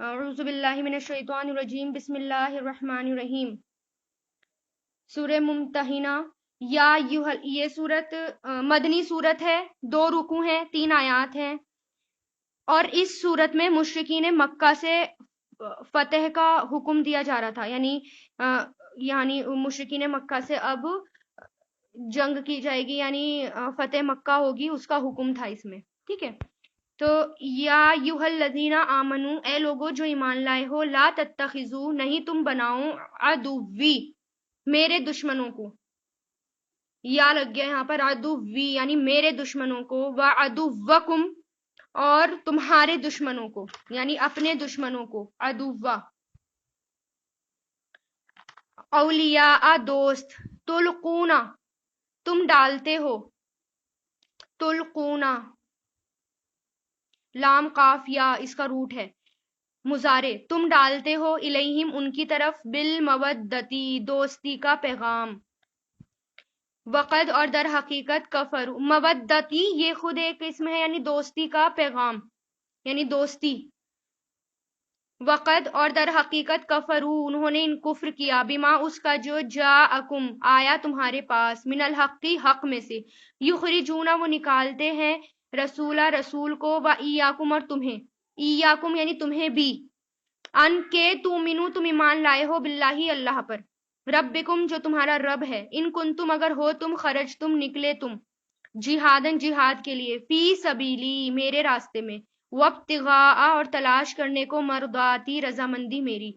اعوذ باللہ من الشیطان الرجیم بسم اللہ الرحمن الرحیم۔ سورہ ممتحنہ یہ سورت مدنی سورت ہے، 2 رکوع ہیں، 3 آیات ہیں، اور اس سورت میں مشرکین مکہ سے فتح کا حکم دیا جا رہا تھا، یعنی مشرکین مکہ سے اب جنگ کی جائے گی، یعنی فتح مکہ ہوگی، اس کا حکم تھا اس میں، ٹھیک ہے۔ تو یا ایھا الذین آمنو، اے لوگو جو ایمان لائے ہو، لا تتخذو، نہیں تم بناؤ، عدوی، میرے دشمنوں کو، یا لگ گیا یہاں پر عدوی یعنی میرے دشمنوں کو، وعدوکم، اور تمہارے دشمنوں کو، یعنی اپنے دشمنوں کو، عدوا، اولیاء، دوست، تلقونا، تم ڈالتے ہو، تلقونا، لام قاف یا اس کا روٹ ہے، مضارع، تم ڈالتے ہو، الیہم، ان کی طرف، بالمودتی، دوستی کا پیغام، وقد، اور در حقیقت، کفر، مودتی یہ خود ایک اسم ہے، یعنی دوستی کا پیغام، یعنی دوستی، وقد، اور در حقیقت، کفرو، انہوں نے کفر کیا، بما، اس کا جو، جاءکم، آیا تمہارے پاس، من الحق، حق میں سے، یخرجون، وہ نکالتے ہیں، رسولہ، رسول کو، و ایاکم، اور تمہیں، ایاکم یعنی تمہیں بھی، ان کے تؤمنو، تم ایمان لائے ہو، باللہ، اللہ پر، ربکم، جو تمہارا رب ہے، ان کنتم، اگر ہو تم، خرج تم، نکلے تم، جہادن، جہاد کے لیے، فی سبیلی، میرے راستے میں، وابتغاء، اور تلاش کرنے کو، مرضاتی، رضامندی میری،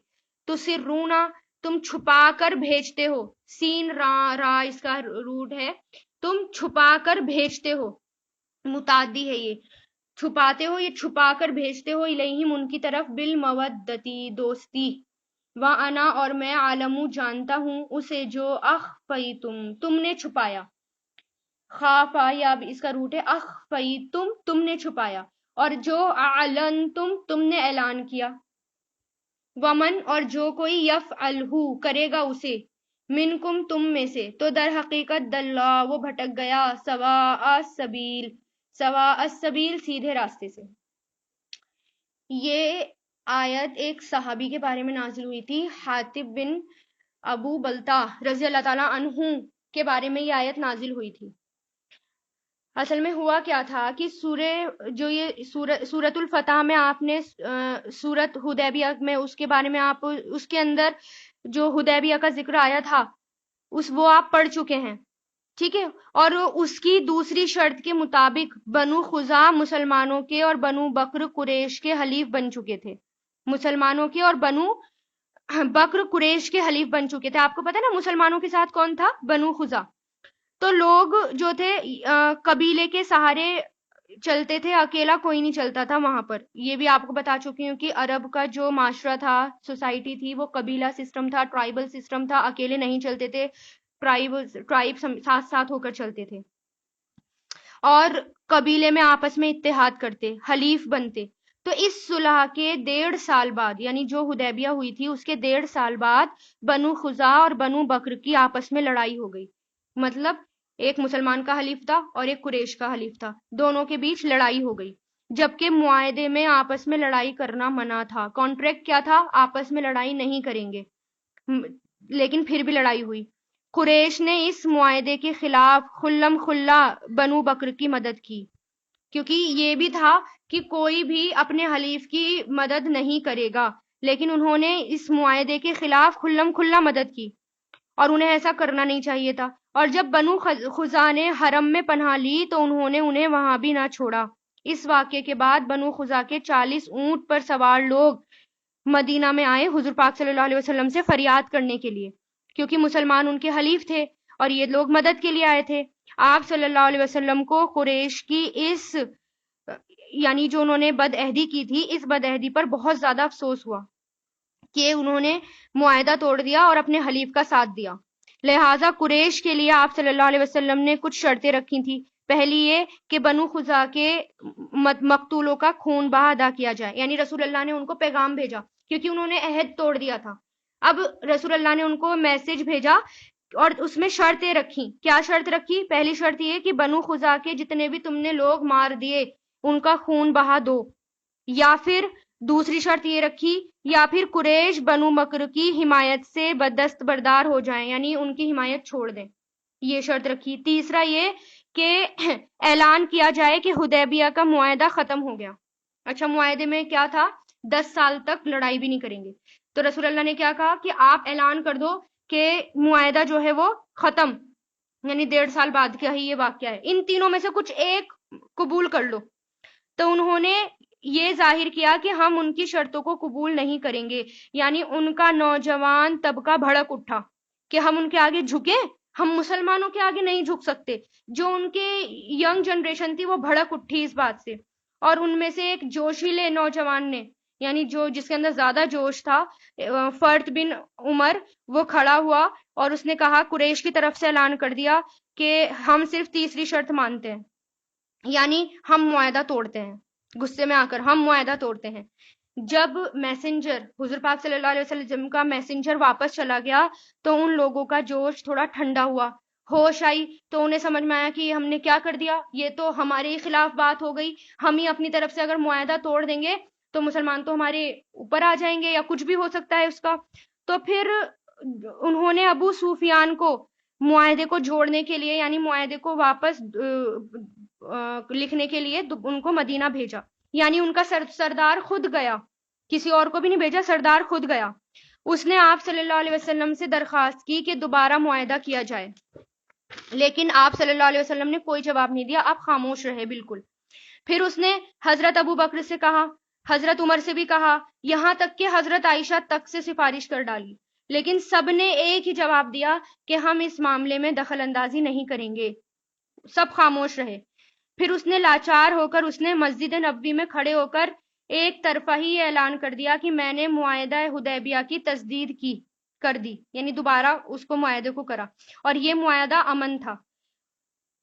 تسرونا، تم چھپا کر بھیجتے ہو، سین را اس کا روٹ ہے، تم چھپا کر بھیجتے ہو، متعدی ہے یہ، چھپاتے ہو، یہ چھپا کر بھیجتے ہو، الیہم، ان کی طرف، بالمودتی، دوستی، وانا، اور میں، عالمو، جانتا ہوں، اسے جو، اخفیتم، تم نے چھپایا، خافا یا اس کا روٹ ہے، اخفیتم، تم نے چھپایا، اور جو، اعلنتم، تم نے اعلان کیا، ومن، اور جو کوئی، یفعلہ، کرے گا اسے، منکم، تم میں سے، تو در حقیقت، دلہ، وہ بھٹک گیا، سواء السبیل، سواء السبیل، سیدھے راستے سے۔ یہ آیت ایک صحابی کے بارے میں نازل ہوئی تھی، حاطب بن ابو بلتہ رضی اللہ تعالیٰ عنہ کے بارے میں یہ آیت نازل ہوئی تھی۔ اصل میں ہوا کیا تھا کہ سورت الفتح میں آپ نے سورت حدیبیہ میں اس کے بارے میں آپ اس کے اندر جو حدیبیہ کا ذکر آیا تھا وہ آپ پڑھ چکے ہیں، ٹھیک ہے، اور اس کی دوسری شرط کے مطابق بنو خزاع مسلمانوں کے اور بنو بکر قریش کے حلیف بن چکے تھے، مسلمانوں کے اور بنو بکر قریش کے حلیف بن چکے تھے۔ آپ کو پتہ نا مسلمانوں کے ساتھ کون تھا؟ بنو خزاع۔ تو لوگ جو تھے قبیلے کے سہارے چلتے تھے، اکیلا کوئی نہیں چلتا تھا وہاں پر۔ یہ بھی آپ کو بتا چکی ہوں کہ عرب کا جو معاشرہ تھا، سوسائٹی تھی، وہ قبیلہ سسٹم تھا، ٹرائبل سسٹم تھا، اکیلے نہیں چلتے تھے، ٹرائب ساتھ ساتھ ہو کر چلتے تھے، اور قبیلے میں آپس میں اتحاد کرتے، حلیف بنتے۔ تو اس صلح کے 1.5 سال بعد، یعنی جو حدیبیہ ہوئی تھی اس کے 1.5 سال بعد، بنو خزاع اور بنو بکر کی آپس میں لڑائی ہو گئی، مطلب ایک مسلمان کا حلیف تھا اور ایک قریش کا حلیف تھا، دونوں کے بیچ لڑائی ہو گئی، جبکہ معاہدے میں آپس میں لڑائی کرنا منع تھا، کانٹریکٹ کیا تھا؟ آپس میں لڑائی نہیں کریں گے، لیکن پھر بھی لڑائی ہوئی۔ قریش نے اس معاہدے کے خلاف خلم خلا بنو بکر کی مدد کی، کیونکہ یہ بھی تھا کہ کوئی بھی اپنے حلیف کی مدد نہیں کرے گا، لیکن انہوں نے اس معاہدے کے خلاف خلم کھلا مدد کی، اور انہیں ایسا کرنا نہیں چاہیے تھا۔ اور جب بنو خزاع نے حرم میں پناہ لی تو انہوں نے انہیں وہاں بھی نہ چھوڑا۔ اس واقعے کے بعد بنو خزاع کے 40 اونٹ پر سوار لوگ مدینہ میں آئے حضور پاک صلی اللہ علیہ وسلم سے فریاد کرنے کے لیے، کیونکہ مسلمان ان کے حلیف تھے اور یہ لوگ مدد کے لیے آئے تھے۔ آپ صلی اللہ علیہ وسلم کو قریش کی اس یعنی جو انہوں نے بد عہدی کی تھی، اس بد عہدی پر بہت زیادہ افسوس ہوا کہ انہوں نے معاہدہ توڑ دیا اور اپنے حلیف کا ساتھ دیا۔ لہٰذا قریش کے لیے آپ صلی اللہ علیہ وسلم نے کچھ شرطیں رکھی تھیں۔ پہلی یہ کہ بنو خزاع کے مقتولوں کا خون بہا ادا کیا جائے، یعنی رسول اللہ نے ان کو پیغام بھیجا کیونکہ انہوں نے عہد توڑ دیا تھا۔ اب رسول اللہ نے ان کو میسج بھیجا اور اس میں شرطیں رکھی۔ کیا شرط رکھی؟ پہلی شرط یہ کہ بنو خزاع کے جتنے بھی تم نے لوگ مار دیے ان کا خون بہا دو، یا پھر دوسری شرط یہ رکھی یا پھر قریش بنو بکر کی حمایت سے دستبردار ہو جائیں، یعنی ان کی حمایت چھوڑ دیں، یہ شرط رکھی۔ تیسرا یہ کہ اعلان کیا جائے کہ حدیبیہ کا معاہدہ ختم ہو گیا۔ اچھا، معاہدے میں کیا تھا؟ 10 سال تک لڑائی بھی نہیں کریں گے۔ تو رسول اللہ نے کیا کہا کہ آپ اعلان کر دو کہ معاہدہ جو ہے وہ ختم، یعنی 1.5 سال بعد کا ہی یہ واقعہ ہے، ان تینوں میں سے کچھ ایک قبول کر لو۔ تو انہوں نے یہ ظاہر کیا کہ ہم ان کی شرطوں کو قبول نہیں کریں گے، یعنی ان کا نوجوان طبقہ بھڑک اٹھا کہ ہم ان کے آگے جھکیں، ہم مسلمانوں کے آگے نہیں جھک سکتے۔ جو ان کے ینگ جنریشن تھی وہ بھڑک اٹھی اس بات سے، اور ان میں سے ایک جوشیلے نوجوان نے، یعنی جس کے اندر زیادہ جوش تھا، فرد بن عمر، وہ کھڑا ہوا اور اس نے کہا، قریش کی طرف سے اعلان کر دیا کہ ہم صرف تیسری شرط مانتے ہیں، یعنی ہم معاہدہ توڑتے ہیں، غصے میں آ کر ہم معاہدہ توڑتے ہیں۔ جب میسنجر حضور پاک صلی اللہ علیہ وسلم کا میسنجر واپس چلا گیا تو ان لوگوں کا جوش تھوڑا ٹھنڈا ہوا، ہوش آئی، تو انہیں سمجھ میں آیا کہ ہم نے کیا کر دیا، یہ تو ہمارے ہی خلاف بات ہو گئی، ہم ہی اپنی طرف سے اگر معاہدہ توڑ دیں گے تو مسلمان تو ہمارے اوپر آ جائیں گے یا کچھ بھی ہو سکتا ہے اس کا۔ تو پھر انہوں نے ابو سفیان کو معاہدے کو جوڑنے کے لیے، یعنی معاہدے کو واپس لکھنے کے لیے ان کو مدینہ بھیجا، یعنی ان کا سردار خود گیا، کسی اور کو بھی نہیں بھیجا، سردار خود گیا۔ اس نے آپ صلی اللہ علیہ وسلم سے درخواست کی کہ دوبارہ معاہدہ کیا جائے، لیکن آپ صلی اللہ علیہ وسلم نے کوئی جواب نہیں دیا، آپ خاموش رہے بالکل۔ پھر اس نے حضرت ابو بکر سے کہا، حضرت عمر سے بھی کہا، یہاں تک کہ حضرت عائشہ تک سے سفارش کر ڈالی، لیکن سب نے ایک ہی جواب دیا کہ ہم اس معاملے میں دخل اندازی نہیں کریں گے، سب خاموش رہے۔ پھر اس نے لاچار ہو کر اس نے مسجد نبوی میں کھڑے ہو کر ایک طرفہ ہی اعلان کر دیا کہ میں نے معاہدہ حدیبیہ کی تجدید کر دی، یعنی دوبارہ اس کو معاہدے کو کرا، اور یہ معاہدہ امن تھا۔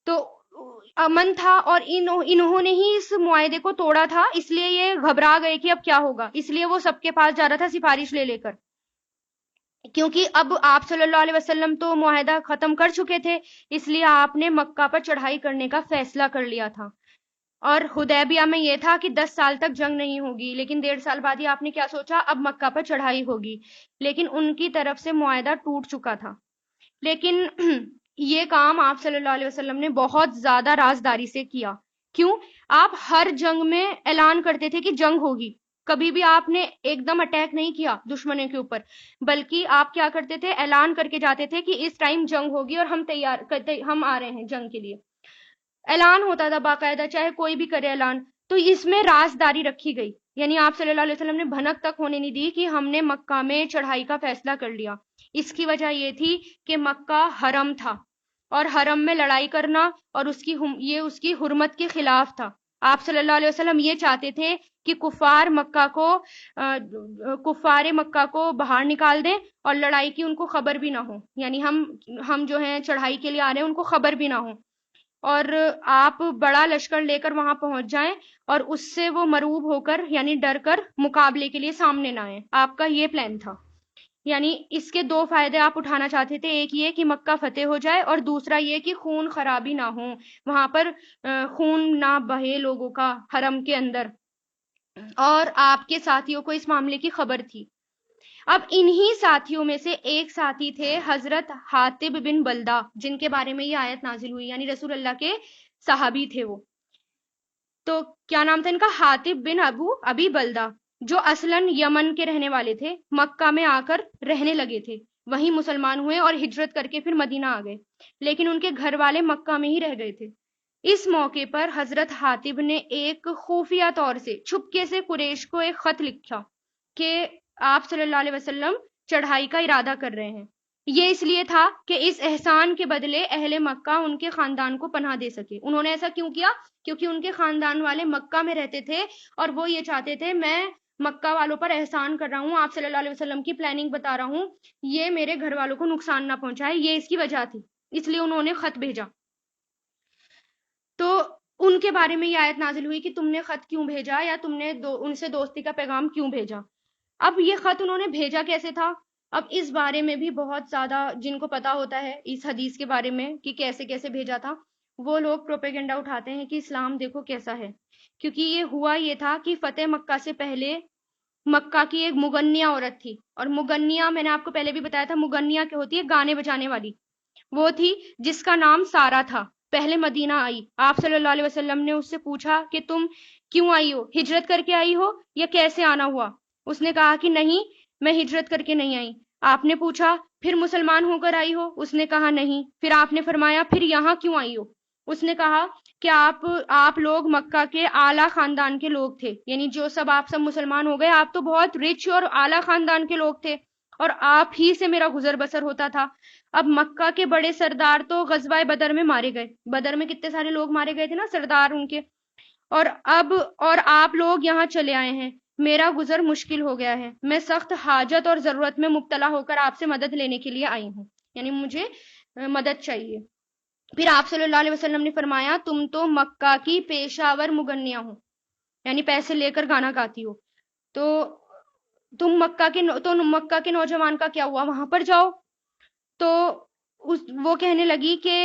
تو امن تھا اور انہوں نے ہی اس معاہدے کو توڑا تھا، اس لیے یہ گھبرا گئے کہ اب کیا ہوگا، اس لیے وہ سب کے پاس جا رہا تھا سفارش لے کر، کیونکہ اب آپ صلی اللہ علیہ وسلم تو معاہدہ ختم کر چکے تھے، اس لیے آپ نے مکہ پر چڑھائی کرنے کا فیصلہ کر لیا تھا۔ اور حدیبیہ میں یہ تھا کہ 10 سال تک جنگ نہیں ہوگی، لیکن 1.5 سال بعد ہی آپ نے کیا سوچا، اب مکہ پر چڑھائی ہوگی، لیکن ان کی طرف سے معاہدہ ٹوٹ چکا تھا۔ لیکن یہ کام آپ صلی اللہ علیہ وسلم نے بہت زیادہ رازداری سے کیا۔ کیوں؟ آپ ہر جنگ میں اعلان کرتے تھے کہ جنگ ہوگی، کبھی بھی آپ نے ایک دم اٹیک نہیں کیا دشمنوں کے اوپر، بلکہ آپ کیا کرتے تھے، اعلان کر کے جاتے تھے کہ اس ٹائم جنگ ہوگی اور ہم آ رہے ہیں جنگ کے لیے، اعلان ہوتا تھا باقاعدہ، چاہے کوئی بھی کرے اعلان۔ تو اس میں رازداری رکھی گئی، یعنی آپ صلی اللہ علیہ وسلم نے بھنک تک ہونے نہیں دی کہ ہم نے مکہ میں چڑھائی کا فیصلہ کر لیا۔ اس کی وجہ یہ تھی کہ مکہ حرم تھا، اور حرم میں لڑائی کرنا اور اس کی حرمت کے خلاف تھا۔ آپ صلی اللہ علیہ وسلم یہ چاہتے تھے کہ کفار مکہ کو باہر نکال دیں اور لڑائی کی ان کو خبر بھی نہ ہو، یعنی ہم جو ہیں چڑھائی کے لیے آ رہے ہیں ان کو خبر بھی نہ ہو، اور آپ بڑا لشکر لے کر وہاں پہنچ جائیں اور اس سے وہ مرعوب ہو کر، یعنی ڈر کر مقابلے کے لیے سامنے نہ آئیں۔ آپ کا یہ پلان تھا، یعنی اس کے 2 فائدے آپ اٹھانا چاہتے تھے، ایک یہ کہ مکہ فتح ہو جائے، اور دوسرا یہ کہ خون خرابی نہ ہو، وہاں پر خون نہ بہے لوگوں کا حرم کے اندر، اور آپ کے ساتھیوں کو اس معاملے کی خبر تھی۔ اب انہی ساتھیوں میں سے ایک ساتھی تھے حضرت حاتب بن بلدہ، جن کے بارے میں یہ آیت نازل ہوئی، یعنی رسول اللہ کے صحابی تھے وہ۔ تو کیا نام تھا ان کا؟ حاتب بن ابی بلدہ، جو اصلاً یمن کے رہنے والے تھے، مکہ میں آ کر رہنے لگے تھے، وہیں مسلمان ہوئے اور ہجرت کر کے پھر مدینہ آ گئے، لیکن ان کے گھر والے مکہ میں ہی رہ گئے تھے۔ اس موقع پر حضرت حاتب نے ایک خفیہ طور سے چھپکے سے قریش کو ایک خط لکھا کہ آپ صلی اللہ علیہ وسلم چڑھائی کا ارادہ کر رہے ہیں۔ یہ اس لیے تھا کہ اس احسان کے بدلے اہل مکہ ان کے خاندان کو پناہ دے سکے۔ انہوں نے ایسا کیوں کیا؟ کیونکہ ان کے خاندان والے مکہ میں رہتے تھے اور وہ یہ چاہتے تھے، میں مکہ والوں پر احسان کر رہا ہوں، آپ صلی اللہ علیہ وسلم کی پلاننگ بتا رہا ہوں، یہ میرے گھر والوں کو نقصان نہ پہنچائے، یہ اس کی وجہ تھی، اس لیے انہوں نے خط بھیجا۔ تو ان کے بارے میں یہ آیت نازل ہوئی کہ تم نے خط کیوں بھیجا، یا تم نے ان سے دوستی کا پیغام کیوں بھیجا۔ اب یہ خط انہوں نے بھیجا کیسے تھا؟ اب اس بارے میں بھی بہت زیادہ جن کو پتا ہوتا ہے اس حدیث کے بارے میں کہ کیسے کیسے بھیجا تھا، وہ لوگ پروپیگنڈا اٹھاتے ہیں کہ اسلام دیکھو کیسا ہے، کیونکہ یہ ہوا یہ تھا کہ فتح مکہ سے پہلے مکہ کی ایک مغنیہ عورت تھی، اور مغنیہ میں نے آپ کو پہلے بھی بتایا تھا، مغنیہ کیا ہوتی ہے؟ گانے بجانے والی، وہ تھی جس کا نام سارا تھا۔ پہلے مدینہ آئی، آپ صلی اللہ علیہ وسلم نے اس سے پوچھا کہ تم کیوں آئی ہو؟ ہجرت کر کے آئی ہو یا کیسے آنا ہوا؟ اس نے کہا کہ نہیں، میں ہجرت کر کے نہیں آئی۔ آپ نے پوچھا پھر مسلمان ہو کر آئی ہو؟ اس نے کہا نہیں۔ پھر آپ نے فرمایا پھر یہاں کیوں آئی ہو؟ اس نے کہا کہ آپ لوگ مکہ کے اعلیٰ خاندان کے لوگ تھے، یعنی جو آپ سب مسلمان ہو گئے، آپ تو بہت رچ اور اعلیٰ خاندان کے لوگ تھے، اور آپ ہی سے میرا گزر بسر ہوتا تھا۔ اب مکہ کے بڑے سردار تو غزوہ بدر میں مارے گئے، بدر میں کتنے سارے لوگ مارے گئے تھے نا، سردار ان کے، اور آپ لوگ یہاں چلے آئے ہیں، میرا گزر مشکل ہو گیا ہے، میں سخت حاجت اور ضرورت میں مبتلا ہو کر آپ سے مدد لینے کے لیے آئی ہوں، یعنی مجھے مدد چاہیے۔ پھر آپ صلی اللہ علیہ وسلم نے فرمایا تم تو مکہ کی پیشہ ور مغنیہ ہو، یعنی پیسے لے کر گانا گاتی ہو، تو مکہ کے نوجوان کا کیا ہوا؟ وہاں پر جاؤ۔ تو وہ کہنے لگی کہ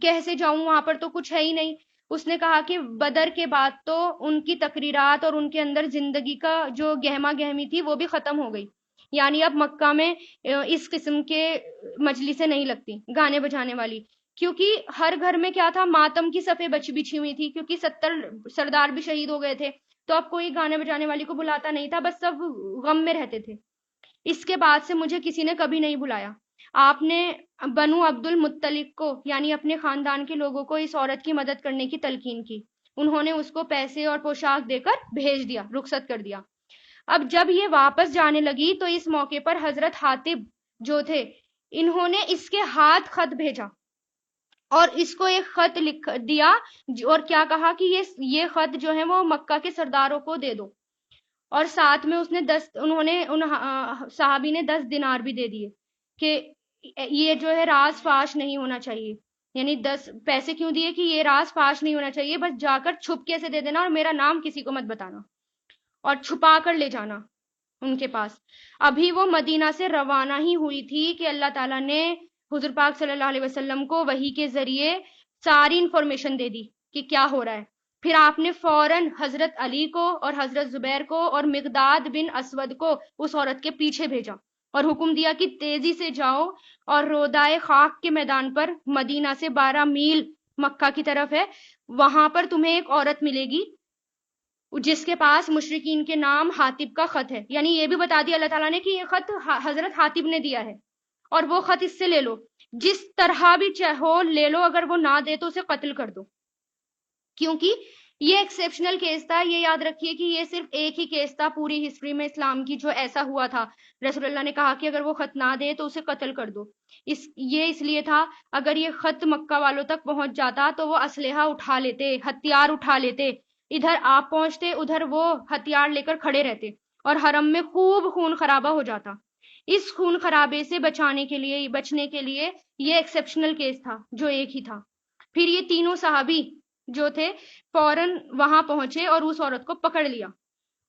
کیسے جاؤں، وہاں پر تو کچھ ہے ہی نہیں۔ اس نے کہا کہ بدر کے بعد تو ان کی تقریرات اور ان کے اندر زندگی کا جو گہما گہمی تھی وہ بھی ختم ہو گئی، یعنی اب مکہ میں اس قسم کے مجلسیں نہیں لگتی گانے بجانے والی، کیونکہ ہر گھر میں کیا تھا؟ ماتم کی صفیں بچھی ہوئی تھی، کیونکہ 70 سردار بھی شہید ہو گئے تھے، تو اب کوئی گانے بجانے والی کو بلاتا نہیں تھا، بس سب غم میں رہتے تھے۔ اس کے بعد سے مجھے کسی نے کبھی نہیں بلایا۔ آپ نے بنو عبد المطلب کو، یعنی اپنے خاندان کے لوگوں کو اس عورت کی مدد کرنے کی تلقین کی، انہوں نے اس کو پیسے اور پوشاک دے کر بھیج دیا، رخصت کر دیا۔ اب جب یہ واپس جانے لگی تو اس موقع پر حضرت حاتب جو تھے، انہوں نے اس کے ہاتھ خط بھیجا اور اس کو ایک خط لکھ دیا، اور کیا کہا کہ یہ خط جو ہے وہ مکہ کے سرداروں کو دے دو، اور ساتھ میں اس نے صحابی نے 10 دینار بھی دے دیے کہ یہ جو ہے راز فاش نہیں ہونا چاہیے، یعنی 10 پیسے کیوں دیے کہ یہ راز فاش نہیں ہونا چاہیے، بس جا کر چھپ کے سے دے دینا اور میرا نام کسی کو مت بتانا، اور چھپا کر لے جانا ان کے پاس۔ ابھی وہ مدینہ سے روانہ ہی ہوئی تھی کہ اللہ تعالیٰ نے حضور پاک صلی اللہ علیہ وسلم کو وحی کے ذریعے ساری انفارمیشن دے دی کہ کیا ہو رہا ہے۔ پھر آپ نے فوراً حضرت علی کو اور حضرت زبیر کو اور مقداد بن اسود کو اس عورت کے پیچھے بھیجا، اور حکم دیا کہ تیزی سے جاؤ اور رودائے خاک کے میدان پر، مدینہ سے 12 میل مکہ کی طرف ہے، وہاں پر تمہیں ایک عورت ملے گی جس کے پاس مشرکین کے نام حاتب کا خط ہے، یعنی یہ بھی بتا دیا اللہ تعالیٰ نے کہ یہ خط حضرت حاتب نے دیا ہے، اور وہ خط اس سے لے لو، جس طرح بھی چاہو لے لو، اگر وہ نہ دے تو اسے قتل کر دو۔ کیونکہ یہ ایکسیپشنل کیس تھا، یہ یاد رکھیے کہ یہ صرف ایک ہی کیس تھا پوری ہسٹری میں اسلام کی جو ایسا ہوا تھا، رسول اللہ نے کہا کہ اگر وہ خط نہ دے تو اسے قتل کر دو۔ یہ اس لیے تھا، اگر یہ خط مکہ والوں تک پہنچ جاتا تو وہ اسلحہ اٹھا لیتے، ہتھیار اٹھا لیتے، ادھر آپ پہنچتے، ادھر وہ ہتھیار لے کر کھڑے رہتے، اور حرم میں خوب خون خرابہ ہو جاتا۔ اس خون خرابے سے بچنے کے لیے یہ ایکسیپشنل کیس تھا جو ایک ہی تھا۔ پھر یہ تینوں صحابی جو تھے فوراً وہاں پہنچے اور اس عورت کو پکڑ لیا،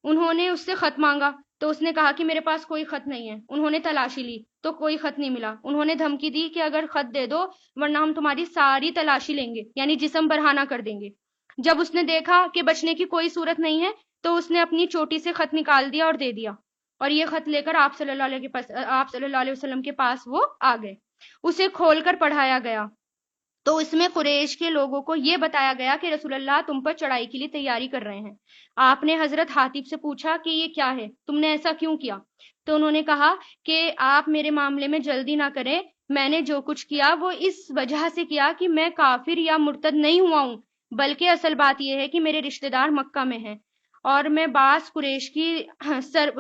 انہوں نے اس سے خط مانگا تو اس نے کہا کہ میرے پاس کوئی خط نہیں ہے، انہوں نے تلاشی لی تو کوئی خط نہیں ملا، انہوں نے دھمکی دی کہ اگر خط دے دو ورنہ ہم تمہاری ساری تلاشی لیں گے، یعنی جسم برہنہ کر دیں گے۔ جب اس نے دیکھا کہ بچنے کی کوئی صورت نہیں ہے تو اس نے اپنی چوٹی سے خط نکال دیا اور دے دیا، اور یہ خط لے کر آپ صلی اللہ علیہ وسلم کے پاس وہ آ گئے، اسے کھول کر پڑھایا گیا تو اس میں قریش کے لوگوں کو یہ بتایا گیا کہ رسول اللہ تم پر چڑھائی کے لیے تیاری کر رہے ہیں۔ آپ نے حضرت حاتب سے پوچھا کہ یہ کیا ہے، تم نے ایسا کیوں کیا؟ تو انہوں نے کہا کہ آپ میرے معاملے میں جلدی نہ کریں، میں نے جو کچھ کیا وہ اس وجہ سے کیا کہ میں کافر یا مرتد نہیں ہوا ہوں، بلکہ اصل بات یہ ہے کہ میرے رشتہ دار مکہ میں ہیں اور میں بعض قریش کی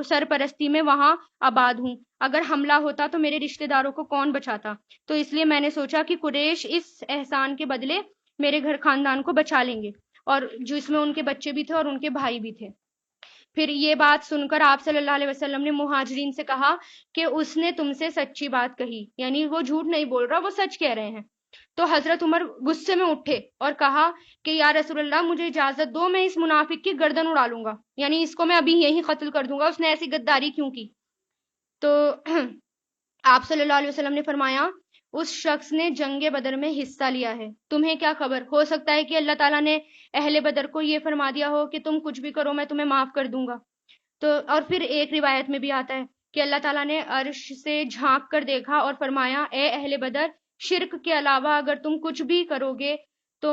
سرپرستی میں وہاں آباد ہوں، اگر حملہ ہوتا تو میرے رشتہ داروں کو کون بچاتا، تو اس لیے میں نے سوچا کہ قریش اس احسان کے بدلے میرے گھر خاندان کو بچا لیں گے، اور جس میں ان کے بچے بھی تھے اور ان کے بھائی بھی تھے۔ پھر یہ بات سن کر آپ صلی اللہ علیہ وسلم نے مہاجرین سے کہا کہ اس نے تم سے سچی بات کہی، یعنی وہ جھوٹ نہیں بول رہا، وہ سچ کہہ رہے ہیں۔ تو حضرت عمر غصے میں اٹھے اور کہا کہ یا رسول اللہ مجھے اجازت دو، میں اس منافق کی گردن اڑا لوں گا، یعنی اس کو میں ابھی یہی قتل کر دوں گا، اس نے ایسی غداری کیوں کی؟ تو آپ صلی اللہ علیہ وسلم نے فرمایا اس شخص نے جنگ بدر میں حصہ لیا ہے، تمہیں کیا خبر، ہو سکتا ہے کہ اللہ تعالیٰ نے اہل بدر کو یہ فرما دیا ہو کہ تم کچھ بھی کرو میں تمہیں معاف کر دوں گا۔ تو اور پھر ایک روایت میں بھی آتا ہے کہ اللہ تعالیٰ نے عرش سے جھانک کر دیکھا اور فرمایا اے اہل بدر، شرک کے علاوہ اگر تم کچھ بھی کرو گے تو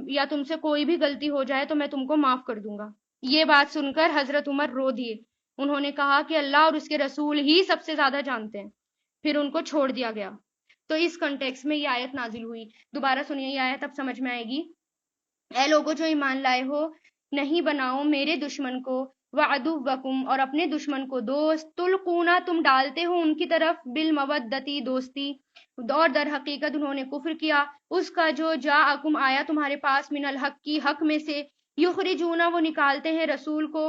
یا تم سے کوئی بھی غلطی ہو جائے تو میں تم کو معاف کر دوں گا۔ یہ بات سن کر حضرت عمر رو دیے، انہوں نے کہا کہ اللہ اور اس کے رسول ہی سب سے زیادہ جانتے ہیں، پھر ان کو چھوڑ دیا گیا۔ تو اس کنٹیکس میں یہ آیت نازل ہوئی۔ دوبارہ سنیے یہ آیت، اب سمجھ میں آئے گی۔ اے لوگوں جو ایمان لائے ہو، نہیں بناؤ میرے دشمن کو وعدوکم، اور اپنے دشمن کو دوست، تلقونا تم ڈالتے ہو ان کی طرف، بالمودتی دوستی، اور در حقیقت انہوں نے کفر کیا اس کا جو جاءکم آیا تمہارے پاس، من الحق کی حق میں سے، یخرجونا وہ نکالتے ہیں رسول کو،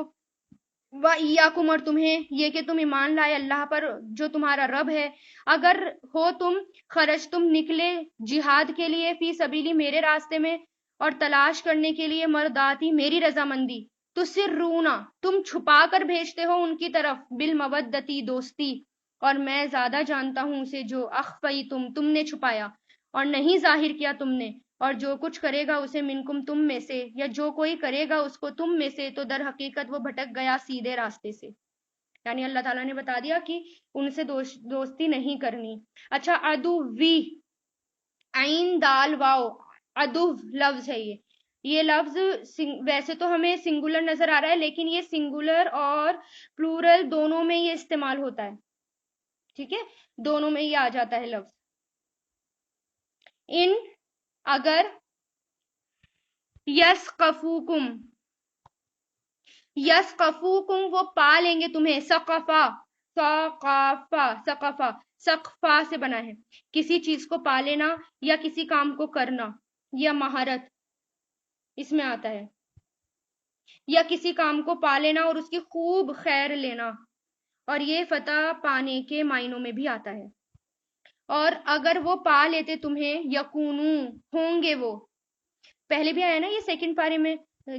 وَإِيَّاكُمْ اور تمہیں، یہ کہ تم ایمان لائے اللہ پر جو تمہارا رب ہے، اگر ہو تم خرج تم نکلے جہاد کے لیے، فی سبیلی میرے راستے میں، اور تلاش کرنے کے لیے مرداتی میری رضامندی، تو سرونا تم چھپا کر بھیجتے ہو ان کی طرف، بالمودتی دوستی، اور میں زیادہ جانتا ہوں اسے جو اخفی تم نے چھپایا اور نہیں ظاہر کیا تم نے، اور جو کچھ کرے گا اسے منکم تم میں سے، یا جو کوئی کرے گا اس کو تم میں سے، تو در حقیقت وہ بھٹک گیا سیدھے راستے سے۔ یعنی اللہ تعالیٰ نے بتا دیا کہ ان سے دوستی نہیں کرنی۔ اچھا، عدوی، عین دال واو، عدو لفظ ہے یہ لفظ ویسے تو ہمیں سنگولر نظر آ رہا ہے، لیکن یہ سنگولر اور پلورل دونوں میں یہ استعمال ہوتا ہے، ٹھیک ہے، دونوں میں یہ آ جاتا ہے لفظ۔ ان اگر، یسقفوکم، یسقفوکم وہ پا لیں گے تمہیں، ثقفا، ثقافہ، ثقفہ، ثقفہ سے بنا ہے، کسی چیز کو پا لینا یا کسی کام کو کرنا، یا مہارت اس میں آتا ہے، یا کسی کام کو پا لینا اور اس کی خوب خیر لینا، اور یہ فتح پانے کے معنوں میں بھی آتا ہے۔ اور اگر وہ پا لیتے تمہیں، یکونو ہوں گے وہ، پہلے بھی آیا نا یہ سیکنڈ پارے میں،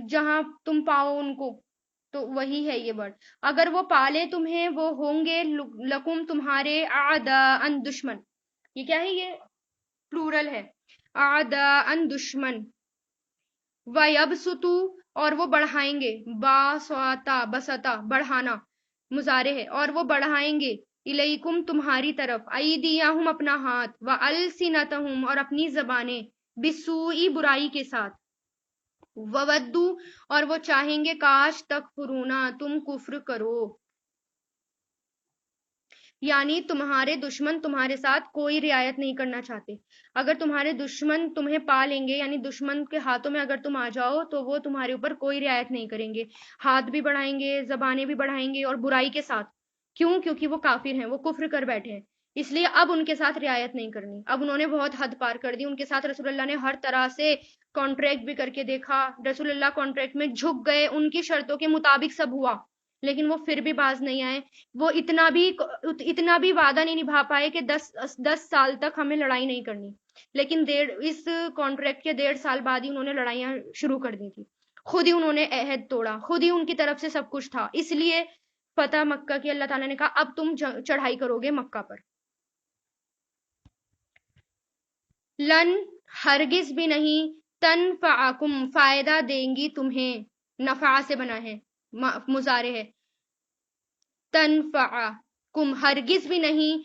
جہاں تم پاؤ ان کو، تو وہی ہے یہ ورڈ، اگر وہ پالے تمہیں وہ ہوں گے لکم تمہارے، اعداءً دشمن، یہ کیا ہے، یہ پلورل ہے، اعداءً دشمن، وَيَبْسُطُ اور وہ بڑھائیں گے، باسطہ، بسطہ بڑھانا مضارع ہے، اور وہ بڑھائیں گے، الیکم تمہاری طرف، ایدیہم اپنا ہاتھ، وَأَلْسِنَتَہم اور اپنی زبانیں، بسوئی برائی کے ساتھ، وودو اور وہ چاہیں گے کاش تکفرونا تم کفر کرو، یعنی تمہارے دشمن تمہارے ساتھ کوئی رعایت نہیں کرنا چاہتے، اگر تمہارے دشمن تمہیں پا لیں گے، یعنی دشمن کے ہاتھوں میں اگر تم آ جاؤ تو وہ تمہارے اوپر کوئی رعایت نہیں کریں گے، ہاتھ بھی بڑھائیں گے، زبانیں بھی بڑھائیں گے، اور برائی کے ساتھ، کیوں؟ کیونکہ وہ کافر ہیں، وہ کفر کر بیٹھے ہیں، اس لیے اب ان کے ساتھ رعایت نہیں کرنی، اب انہوں نے بہت حد پار کر دی، ان کے ساتھ رسول اللہ نے ہر طرح سے کانٹریکٹ بھی کر کے دیکھا، رسول اللہ کانٹریکٹ میں جھک گئے، ان کی شرطوں کے مطابق سب ہوا، لیکن وہ پھر بھی باز نہیں آئے، وہ اتنا بھی وعدہ نہیں نبھا پائے کہ 10 سال تک ہمیں لڑائی نہیں کرنی، لیکن اس کانٹریکٹ کے 1.5 سال بعد ہی انہوں نے لڑائیاں شروع کر دی تھی، خود ہی انہوں نے عہد توڑا، خود ہی ان کی طرف سے سب کچھ تھا، اس لیے فتح مکہ کی اللہ تعالیٰ نے کہا اب تم چڑھائی کرو گے مکہ پر۔ لن ہرگز بھی نہیں، تنفعکم فائدہ دیں گی تمہیں، نفع سے بنا ہے، مضارع ہے، تنفعکم ہرگز بھی نہیں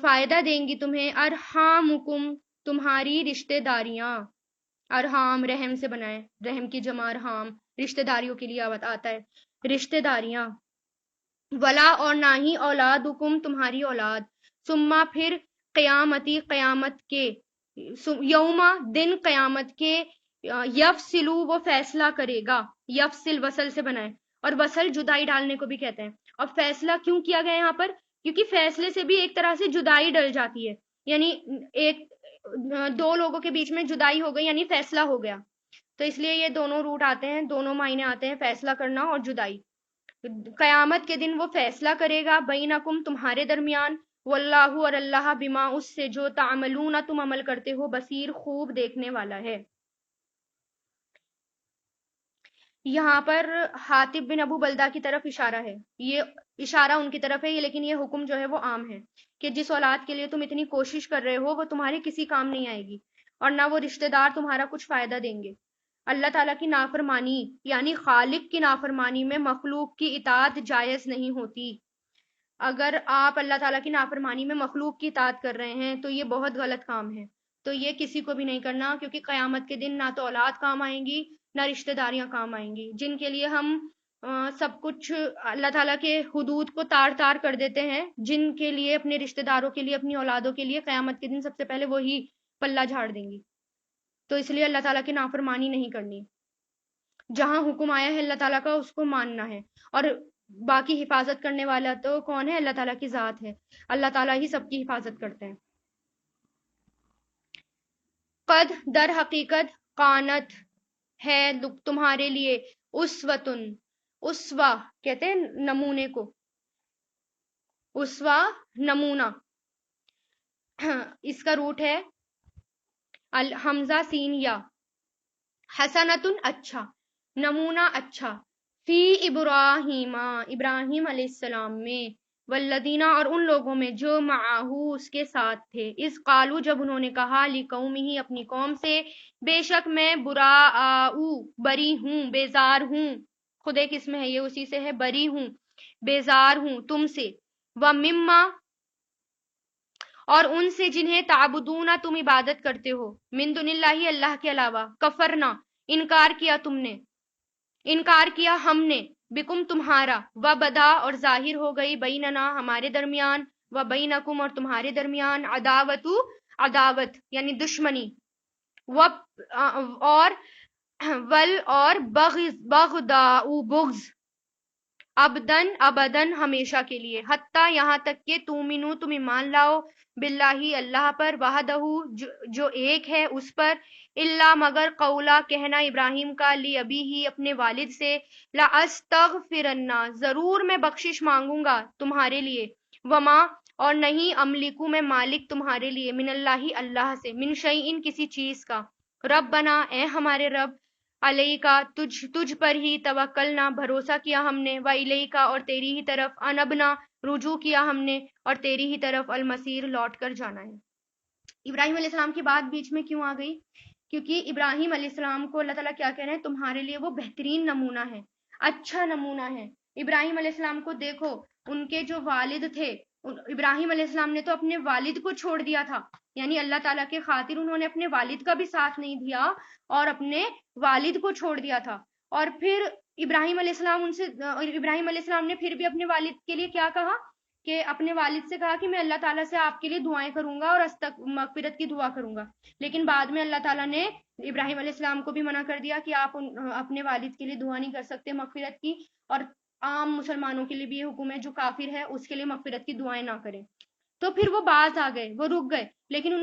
فائدہ دیں گی تمہیں، ارحامکم تمہاری رشتہ داریاں، ارحام رحم سے بنا ہے، رحم کی جمع ارحام، رشتہ داریوں کے لیے آتا ہے، رشتہ داریاں، ولا اور نہ ہی اولادکم تمہاری اولاد، ثم پھر قیامتی قیامت کے، یوما دن قیامت کے، یفصلو وہ فیصلہ کرے گا، یفصل وصل سے بنا ہے، اور وصل جدائی ڈالنے کو بھی کہتے ہیں، اور فیصلہ کیوں کیا گیا یہاں پر؟ کیونکہ فیصلے سے بھی ایک طرح سے جدائی ڈل جاتی ہے، یعنی دو لوگوں کے بیچ میں جدائی ہو گئی یعنی فیصلہ ہو گیا، تو اس لیے یہ دونوں روٹ آتے ہیں، دونوں معنی آتے ہیں، فیصلہ کرنا اور جدائی۔ قیامت کے دن وہ فیصلہ کرے گا، بینکم تمہارے درمیان، واللہ اور اللہ بما اس سے جو تعملون تم عمل کرتے ہو، بصیر خوب دیکھنے والا ہے۔ یہاں پر حاتب بن ابو بلدہ کی طرف اشارہ ہے، یہ اشارہ ان کی طرف ہے، لیکن یہ حکم جو ہے وہ عام ہے کہ جس اولاد کے لیے تم اتنی کوشش کر رہے ہو وہ تمہارے کسی کام نہیں آئے گی، اور نہ وہ رشتہ دار تمہارا کچھ فائدہ دیں گے، اللہ تعالیٰ کی نافرمانی یعنی خالق کی نافرمانی میں مخلوق کی اطاعت جائز نہیں ہوتی۔ اگر آپ اللہ تعالیٰ کی نافرمانی میں مخلوق کی اطاعت کر رہے ہیں تو یہ بہت غلط کام ہے، تو یہ کسی کو بھی نہیں کرنا، کیونکہ قیامت کے دن نہ تو اولاد کام آئیں گی نہ رشتہ داریاں کام آئیں گی، جن کے لیے ہم سب کچھ اللہ تعالیٰ کے حدود کو تار تار کر دیتے ہیں، جن کے لیے اپنے رشتہ داروں کے لیے اپنی اولادوں کے لیے قیامت کے دن سب سے پہلے وہی پلہ جھاڑ دیں گی۔ تو اس لیے اللہ تعالیٰ کی نافرمانی نہیں کرنی، جہاں حکم آیا ہے اللہ تعالیٰ کا اس کو ماننا ہے، اور باقی حفاظت کرنے والا تو کون ہے؟ اللہ تعالیٰ کی ذات ہے، اللہ تعالیٰ ہی سب کی حفاظت کرتے ہیں۔ قد در حقیقت قانت ہے تمہارے لیے اسوتن، اسوا کہتے ہیں نمونے کو، اسوا نمونہ، اس کا روٹ ہے الحمزہ سین یا، حسنتن اچھا، نمونہ اچھا، فی ابراہیم ابراہیم علیہ السلام میں، والذین اور ان لوگوں میں جو معاہو اس کے ساتھ تھے، اس قالو جب انہوں نے کہا لقومہ اپنی قوم سے، بے شک میں براء بری ہوں، بیزار ہوں، خود ایک اسم ہے یہ اسی سے ہے، بری ہوں بیزار ہوں تم سے، ومما اور ان سے جنہیں تعبدون تم عبادت کرتے ہو، من دون اللہ اللہ کے علاوہ، کفرنا انکار کیا تم نے، انکار کیا ہم نے، بکم تمہارا، و بدا اور ظاہر ہو گئی، بیننا ہمارے درمیان، و بینکم اور تمہارے درمیان، عداوت یعنی دشمنی، و اور بغضاء بغض، ابدن ہمیشہ کے لیے، حتیٰ یہاں تک کہ تومنو تم ایمان لاؤ، باللہ اللہ پر، وحدہ جو ایک ہے اس پر، الا مگر قولا کہنا ابراہیم کا، لی ابی ہی اپنے والد سے، لاستغفرن ضرور میں بخشش مانگوں گا تمہارے لیے، وما اور نہیں املکو میں مالک تمہارے لیے، من اللہ اللہ سے، من شیئن کسی چیز کا، ربنا اے ہمارے رب، علیکا تجھ پر ہی توکلنا بھروسہ کیا ہم نے، و الیکا اور تیری ہی طرف، انبنا رجوع کیا ہم نے، اور تیری ہی طرف المصیر لوٹ کر جانا ہے۔ ابراہیم علیہ السلام کی بات بیچ میں کیوں آ گئی؟ کیونکہ ابراہیم علیہ السلام کو اللہ تعالیٰ کیا کہہ رہے ہیں؟ تمہارے لیے وہ بہترین نمونہ ہے، اچھا نمونہ ہے۔ ابراہیم علیہ السلام کو دیکھو، ان کے جو والد تھے، ابراہیم علیہ السلام نے تو اپنے والد کو چھوڑ دیا تھا، یعنی اللہ تعالیٰ کے خاطر انہوں نے اپنے والد کا بھی ساتھ نہیں دیا اور اپنے والد کو چھوڑ دیا تھا، اور پھر ابراہیم علیہ السلام نے پھر بھی اپنے والد کے لیے کیا کہا کہ اپنے والد سے کہا کہ میں اللہ تعالیٰ سے آپ کے لیے دعائیں کروں گا اور مغفرت کی دعا کروں گا، لیکن بعد میں اللہ تعالیٰ نے ابراہیم علیہ السلام کو بھی منع کر دیا کہ آپ اپنے والد کے لیے دعا نہیں کر سکتے مغفرت کی، اور عام مسلمانوں کے لیے بھی یہ حکم ہے جو کافر ہے اس کے لیے مغفرت کی دعائیں نہ کریں۔ تو پھر وہ باز آ گئے، وہ رک گئے، لیکن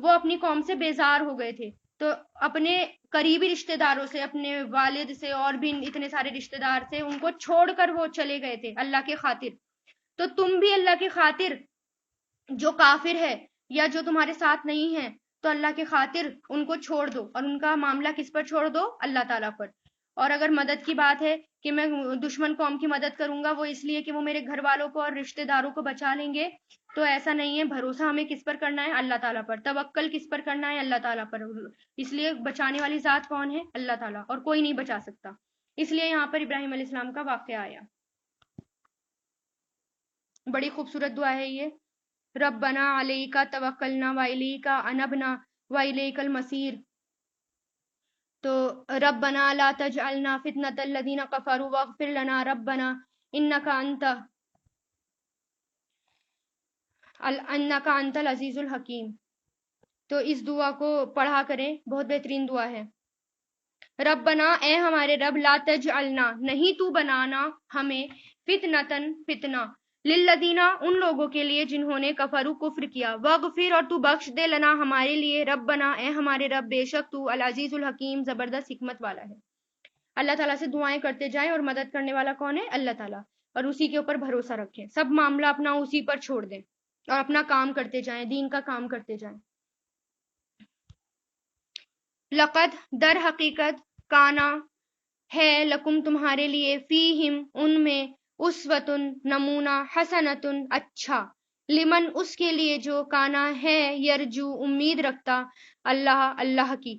وہ اپنی قوم سے بیزار ہو گئے تھے، تو اپنے قریبی رشتہ داروں سے، اپنے والد سے اور بھی اتنے سارے رشتہ دار سے ان کو چھوڑ کر وہ چلے گئے تھے اللہ کے خاطر۔ تو تم بھی اللہ کی خاطر، جو کافر ہے یا جو تمہارے ساتھ نہیں ہے، تو اللہ کے خاطر ان کو چھوڑ دو، اور ان کا معاملہ کس پر چھوڑ دو؟ اللہ تعالیٰ پر۔ اور اگر مدد کی بات ہے کہ میں دشمن قوم کی مدد کروں گا، وہ اس لیے کہ وہ میرے گھر والوں کو اور رشتہ داروں کو بچا لیں گے، تو ایسا نہیں ہے۔ بھروسہ ہمیں کس پر کرنا ہے؟ اللہ تعالیٰ پر۔ توکل کس پر کرنا ہے؟ اللہ تعالیٰ پر۔ اس لیے بچانے والی ذات کون ہے؟ اللہ تعالیٰ، اور کوئی نہیں بچا سکتا، اس لیے یہاں پر ابراہیم علیہ السلام کا واقعہ آیا۔ بڑی خوبصورت دعا ہے یہ، ربنا علیکا توکلنا و الیکا انبنا و الیک المصیر۔ تو ربنا لا تجعلنا فتنة الذین کفروا واغفر لنا ربنا انک انت العزیز الحکیم۔ تو اس دعا کو پڑھا کریں، بہت بہترین دعا ہے۔ ربنا اے ہمارے رب، لا تجعلنا نہیں تو بنانا ہمیں، فتنتن فتنہ، للذین ان لوگوں کے لیے جنہوں نے کفروا کفر کیا، واغفر اور تو بخش دے لنا ہمارے لیے، ربنا اے ہمارے رب، بے شک تو العزیز الحکیم زبردست حکمت والا ہے۔ اللہ تعالیٰ سے دعائیں کرتے جائیں، اور مدد کرنے والا کون ہے؟ اللہ تعالیٰ، اور اسی کے اوپر بھروسہ رکھیں، سب معاملہ اپنا اسی پر چھوڑ دیں اور اپنا کام کرتے جائیں، دین کا کام کرتے جائیں۔ لقد در حقیقت کانا ہے لکم تمہارے لیے، فیہم ان میں، اسوتن نمونہ، حسنتن اچھا، لمن اس کے لیے جو کانا ہے، یرجو امید رکھتا، اللہ کی،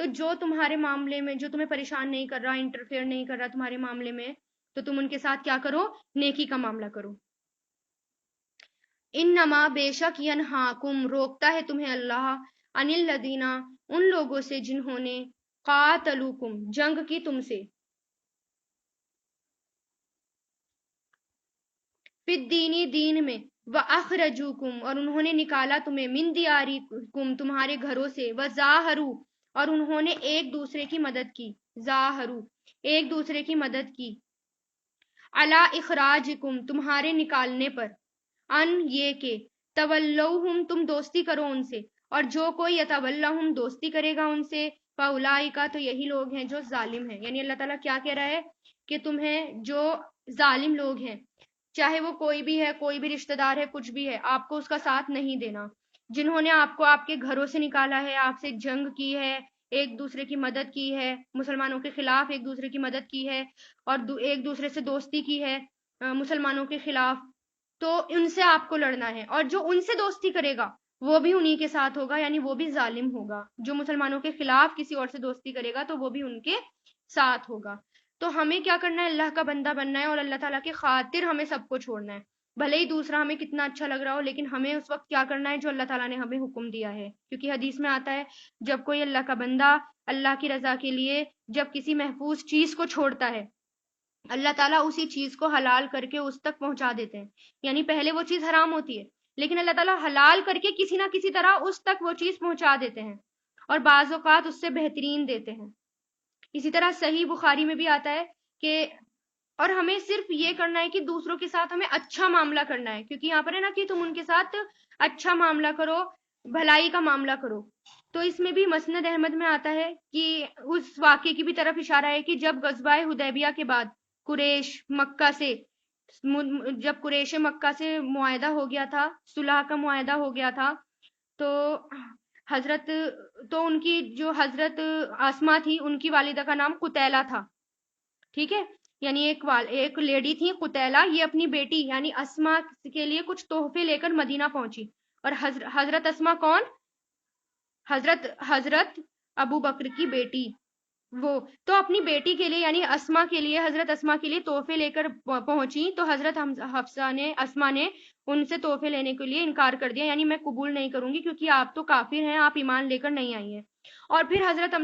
تو جو تمہارے معاملے میں جو تمہیں پریشان نہیں کر رہا، انٹرفیئر نہیں کر رہا تمہارے معاملے میں، تو تم ان کے ساتھ کیا کرو؟ نیکی کا معاملہ کرو. انما بے شک ینہاکم روکتا ہے تمہیں اللہ، ان الذین ان لوگوں سے جنہوں نے قاتلوکم جنگ کی تم سے، فی الدینی دین میں، وَأَخْرَجُوكُمْ اور انہوں نے نکالا تمہیں، من دیارکم تمہارے گھروں سے، وَظَاهَرُوا اور انہوں نے ایک دوسرے کی مدد کی، ظاہروا ایک دوسرے کی مدد کی، علی اخراجکم تمہارے نکالنے پر، ان یہ کہ تولوہم تم دوستی کرو ان سے، اور جو کوئی یتولہم دوستی کرے گا ان سے، فاولائکا تو یہی لوگ ہیں جو ظالم ہیں. یعنی اللہ تعالیٰ کیا کہہ رہا ہے کہ تمہیں جو ظالم لوگ ہیں، چاہے وہ کوئی بھی ہے، کوئی بھی رشتہ دار ہے، کچھ بھی ہے، آپ کو اس کا ساتھ نہیں دینا. جنہوں نے آپ کو آپ کے گھروں سے نکالا ہے، آپ سے جنگ کی ہے، ایک دوسرے کی مدد کی ہے، مسلمانوں کے خلاف ایک دوسرے کی مدد کی ہے، اور ایک دوسرے سے دوستی کی ہے مسلمانوں کے خلاف، تو ان سے آپ کو لڑنا ہے. اور جو ان سے دوستی کرے گا وہ بھی انہی کے ساتھ ہوگا، یعنی وہ بھی ظالم ہوگا. جو مسلمانوں کے خلاف کسی اور سے دوستی کرے گا تو وہ بھی ان کے ساتھ ہوگا. تو ہمیں کیا کرنا ہے؟ اللہ کا بندہ بننا ہے، اور اللہ تعالیٰ کی خاطر ہمیں سب کو چھوڑنا ہے. بھلے ہی دوسرا ہمیں کتنا اچھا لگ رہا ہو، لیکن ہمیں اس وقت کیا کرنا ہے؟ جو اللہ تعالیٰ نے ہمیں حکم دیا ہے. کیونکہ حدیث میں آتا ہے جب کوئی اللہ کا بندہ اللہ کی رضا کے لیے جب کسی محفوظ چیز کو چھوڑتا ہے، اللہ تعالیٰ اسی چیز کو حلال کر کے اس تک پہنچا دیتے ہیں. یعنی پہلے وہ چیز حرام ہوتی ہے، لیکن اللہ تعالیٰ حلال کر کے کسی نہ کسی طرح اس تک وہ چیز پہنچا دیتے ہیں، اور بعض اوقات اس سے بہترین دیتے ہیں. اسی طرح صحیح بخاری میں بھی آتا ہے کہ، اور ہمیں صرف یہ کرنا ہے کہ دوسروں کے ساتھ ہمیں اچھا معاملہ کرنا ہے، کیونکہ یہاں پر ہے نا کہ تم ان کے ساتھ اچھا معاملہ کرو، بھلائی کا معاملہ کرو. تو اس میں بھی مسند احمد میں آتا ہے کہ اس واقعے کی بھی طرف اشارہ ہے کہ جب غزوہ حدیبیہ کے بعد قریش مکہ سے، جب قریش مکہ سے معاہدہ ہو گیا تھا، صلح کا معاہدہ ہو گیا تھا، تو حضرت تو ان کی جو حضرت اسما تھی، ان کی والدہ کا نام قتیلہ تھا. ٹھیک ہے، یعنی ایک لیڈی تھی قتیلہ، یہ اپنی بیٹی یعنی اسما کے لیے کچھ تحفے لے کر مدینہ پہنچی. اور حضرت اسما کون؟ حضرت ابو بکر کی بیٹی. وہ تو اپنی بیٹی کے لیے یعنی اسما کے لیے، حضرت اسما کے لیے تحفے لے کر پہنچی. تو حضرت حفصہ نے، اسما نے ان سے تحفے لینے کے لیے انکار کر دیا، یعنی میں قبول نہیں کروں گی کیونکہ آپ تو کافر ہیں، آپ ایمان لے کر نہیں آئی ہیں. اور پھر حضرت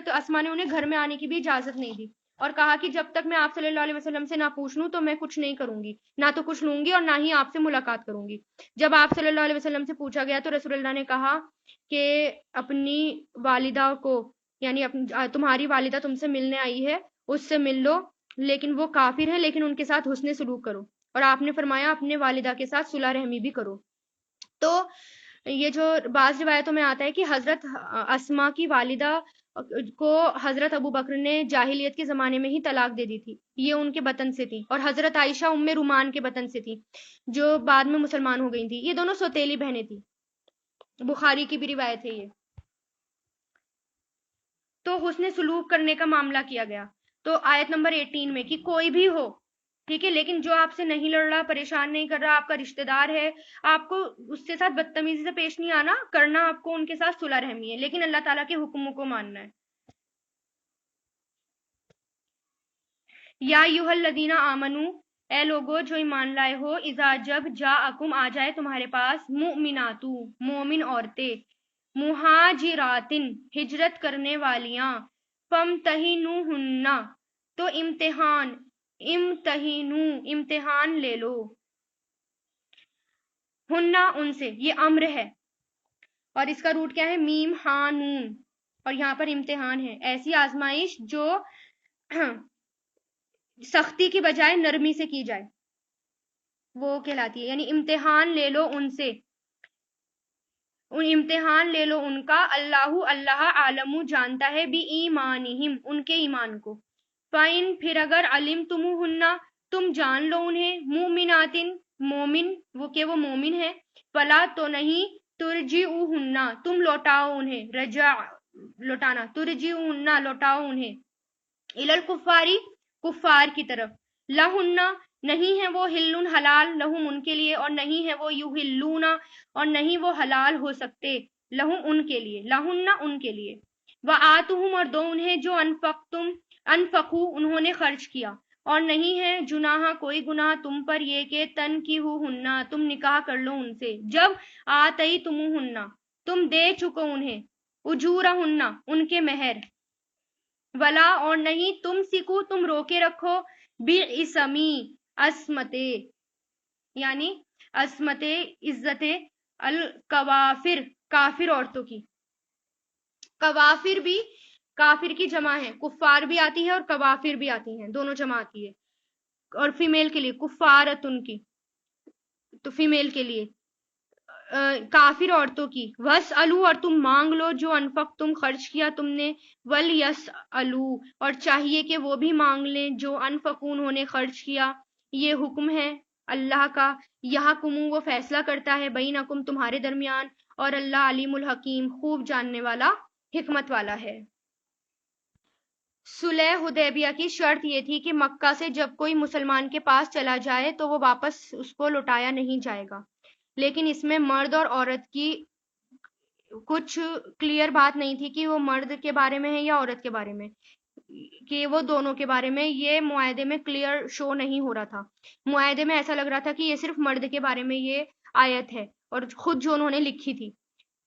اسما نے انہیں گھر میں آنے کی بھی اجازت نہیں دی، اور کہا کہ جب تک میں آپ صلی اللہ علیہ وسلم سے نہ پوچھ لوں تو میں کچھ نہیں کروں گی، نہ تو کچھ لوں گی اور نہ ہی آپ سے ملاقات کروں گی. جب آپ صلی اللہ علیہ وسلم سے پوچھا گیا تو رسول اللہ نے کہا کہ اپنی والدہ کو، یعنی تمہاری والدہ تم سے ملنے آئی ہے، اس سے مل لو، لیکن وہ کافر ہے، لیکن ان کے ساتھ حسن سلوک کرو. اور آپ نے فرمایا اپنے والدہ کے ساتھ صلح رحمی بھی کرو. تو یہ جو بعض روایتوں میں آتا ہے کہ حضرت اسما کی والدہ کو حضرت ابو بکر نے جاہلیت کے زمانے میں ہی طلاق دے دی تھی، یہ ان کے بطن سے تھی. اور حضرت عائشہ ام رومان کے بطن سے تھی، جو بعد میں مسلمان ہو گئی تھی. یہ دونوں سوتیلی بہنیں تھی، بخاری کی بھی روایت ہے یہ. تو حسن سلوک کرنے کا معاملہ کیا گیا. تو آیت نمبر 18 میں کہ کوئی بھی ہو، ٹھیک ہے، لیکن جو آپ سے نہیں لڑ رہا، پریشان نہیں کر رہا، آپ کا رشتہ دار ہے، آپ کو اس کے ساتھ بدتمیزی سے پیش نہیں آنا، کرنا آپ کو ان کے ساتھ صلح رحمی ہے، لیکن اللہ تعالیٰ کے حکموں کو ماننا ہے. یا ایھا الذین آمنو اے لوگو جو ایمان لائے ہو، اذا جب جاءکم آ جائے تمہارے پاس، مؤمناتو مومن عورتیں، مہاجراتن ہجرت کرنے والیاں، فامتحنوہن تو امتحان لے لو، ہننا ان سے، یہ امر ہے اور اس کا روٹ کیا ہے؟ میم ہاں نون، اور یہاں پر امتحان ہے، ایسی آزمائش جو سختی کی بجائے نرمی سے کی جائے وہ کہلاتی ہے. یعنی امتحان لے لو ان سے، امتحان لے لو ان کا، اللہ عالم جانتا ہے، بی ایمانہم ان کے ایمان کو. فَإِن پھر اگر علمتموہن تم جان لو انہیں، مؤمناتن مومن، وہ کہ وہ مومن ہے، فلا تو نہیں، ترجعوہن تم لوٹاؤ انہیں، رجع لوٹانا، ترجعوہن لوٹاؤ انہیں، الی الکفاری کفار کی طرف، لہن نہیں ہے وہ، ہلن حلال، لہم ان کے لیے، اور نہیں ہے وہ، یحلون اور نہیں وہ حلال ہو سکتے، لہم ان کے لیے، لہن ان کے لیے. وآتہم اور دو انہیں جو انفقو انہوں نے خرچ کیا، اور نہیں ہے جناح کوئی گناہ تم پر یہ کہ تن کی ہننا تم نکاح کر لو ان سے، جب آتئی ہننا تم دے چکو انہیں، اجورا ہننا ان کے مہر، ولا اور نہیں تم سکو تم روکے رکھو بِعِصَمِ عصمتے یعنی عصمت عزت الکوافر کافر عورتوں کی. کوافر بھی کافر کی جمع ہے، کفار بھی آتی ہے اور کوافر بھی آتی ہیں، دونوں جمع آتی ہے. اور فیمیل کے لیے کفارتن کی، تو فیمیل کے لیے کافر عورتوں کی. وَاسْأَلُوا اور تم مانگ لو جو انفق تم خرچ کیا تم نے، وَلْيَسْأَلُوا اور چاہیے کہ وہ بھی مانگ لیں جو انفقون انہوں نے خرچ کیا. یہ حکم ہے اللہ کا، یحکم وہ فیصلہ کرتا ہے بینکم تمہارے درمیان، اور اللہ علیم الحکیم خوب جاننے والا حکمت والا ہے. صلح حدیبیہ کی شرط یہ تھی کہ مکہ سے جب کوئی مسلمان کے پاس چلا جائے تو وہ واپس اس کو لوٹایا نہیں جائے گا، لیکن اس میں مرد اور عورت کی کچھ کلیئر بات نہیں تھی کہ وہ مرد کے بارے میں ہے یا عورت کے بارے میں، کہ وہ دونوں کے بارے میں یہ معاہدے میں کلیئر شو نہیں ہو رہا تھا. معاہدے میں ایسا لگ رہا تھا کہ یہ صرف مرد کے بارے میں یہ آیت ہے، اور خود جو انہوں نے لکھی تھی